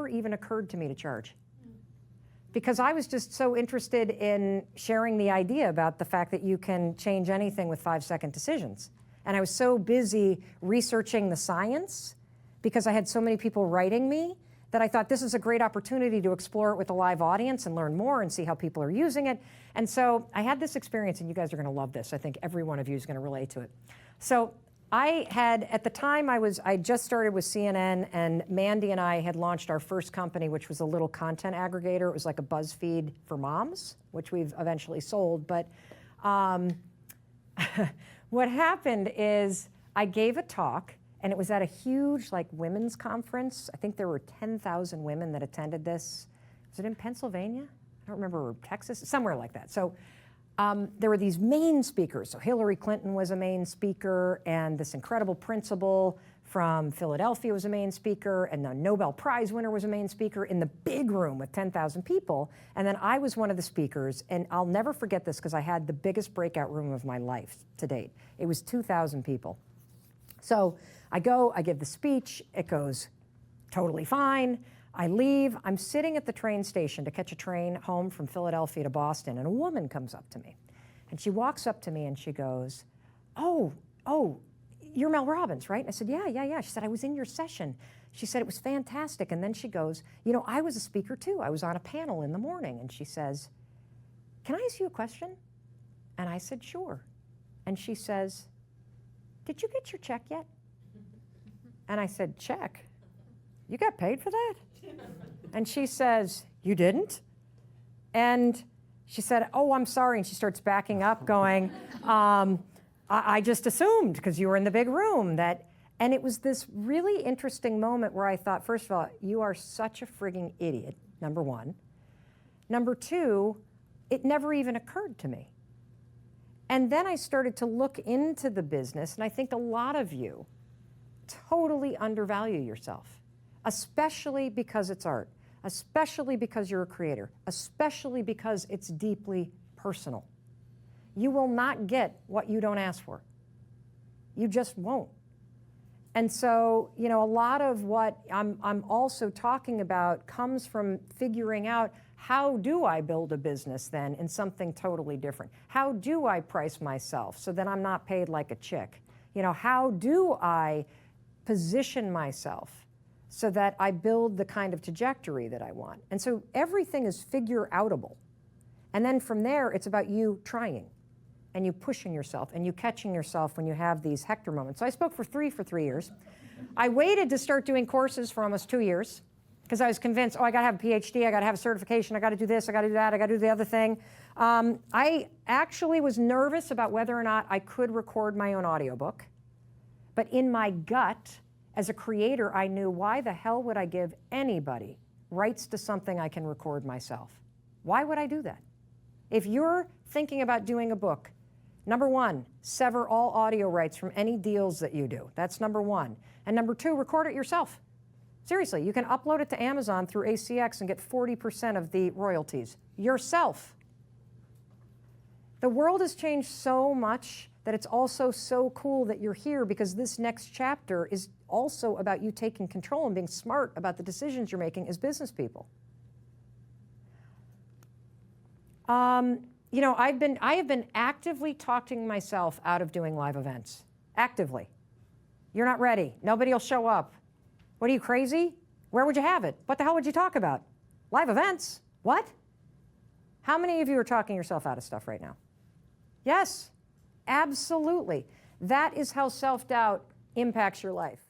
never even occurred to me to charge. Because I was just so interested in sharing the idea about the fact that you can change anything with 5-second decisions. And I was so busy researching the science because I had so many people writing me that I thought this is a great opportunity to explore it with a live audience and learn more and see how people are using it. And so I had this experience, and you guys are going to love this. I think every one of you is going to relate to it. So I had, at the time, I just started with CNN, and Mandy and I had launched our first company, which was a little content aggregator. It was like a BuzzFeed for moms, which we've eventually sold. But what happened is I gave a talk, and it was at a huge women's conference. I think there were 10,000 women that attended this. Was it in Pennsylvania? I don't remember, or Texas, somewhere like that. So there were these main speakers. So Hillary Clinton was a main speaker, and this incredible principal from Philadelphia was a main speaker, and the Nobel Prize winner was a main speaker in the big room with 10,000 people. And then I was one of the speakers, and I'll never forget this because I had the biggest breakout room of my life to date. It was 2,000 people. So I go, I give the speech, it goes totally fine. I leave, I'm sitting at the train station to catch a train home from Philadelphia to Boston, and a woman comes up to me. And she walks up to me and she goes, oh, you're MelRobbins, right? And I said, yeah. She said, I was in your session. She said, it was fantastic. And then she goes, I was a speaker too. I was on a panel in the morning. And she says, can I ask you a question? And I said, sure. And she says, did you get your check yet? And I said, check? You got paid for that? And she says, you didn't? And she said, oh, I'm sorry. And she starts backing up going, I just assumed because you were in the big room that, and it was this really interesting moment where I thought, first of all, you are such a frigging idiot, number one. Number two, it never even occurred to me. And then I started to look into the business, and I think a lot of you totally undervalue yourself, especially because it's art, especially because you're a creator, especially because it's deeply personal. You will not get what you don't ask for. You just won't. And so, a lot of what I'm also talking about comes from figuring out, how do I build a business then in something totally different? How do I price myself so that I'm not paid like a chick? How do I position myself so that I build the kind of trajectory that I want? And so everything is figure-outable. And then from there, it's about you trying and you pushing yourself and you catching yourself when you have these Hector moments. So I spoke for 3 years. I waited to start doing courses for almost 2 years because I was convinced, I got to have a PhD, I got to have a certification, I got to do this, I got to do that, I got to do the other thing. I actually was nervous about whether or not I could record my own audiobook. But in my gut, as a creator, I knew, why the hell would I give anybody rights to something I can record myself? Why would I do that? If you're thinking about doing a book, number one, sever all audio rights from any deals that you do. That's number one. And number two, record it yourself. Seriously, you can upload it to Amazon through ACX and get 40% of the royalties yourself. The world has changed so much that it's also so cool that you're here, because this next chapter is also about you taking control and being smart about the decisions you're making as business people. I have been actively talking myself out of doing live events. Actively. You're not ready. Nobody will show up. What, are you crazy? Where would you have it? What the hell would you talk about? Live events? What? How many of you are talking yourself out of stuff right now? Yes, absolutely. That is how self-doubt impacts your life.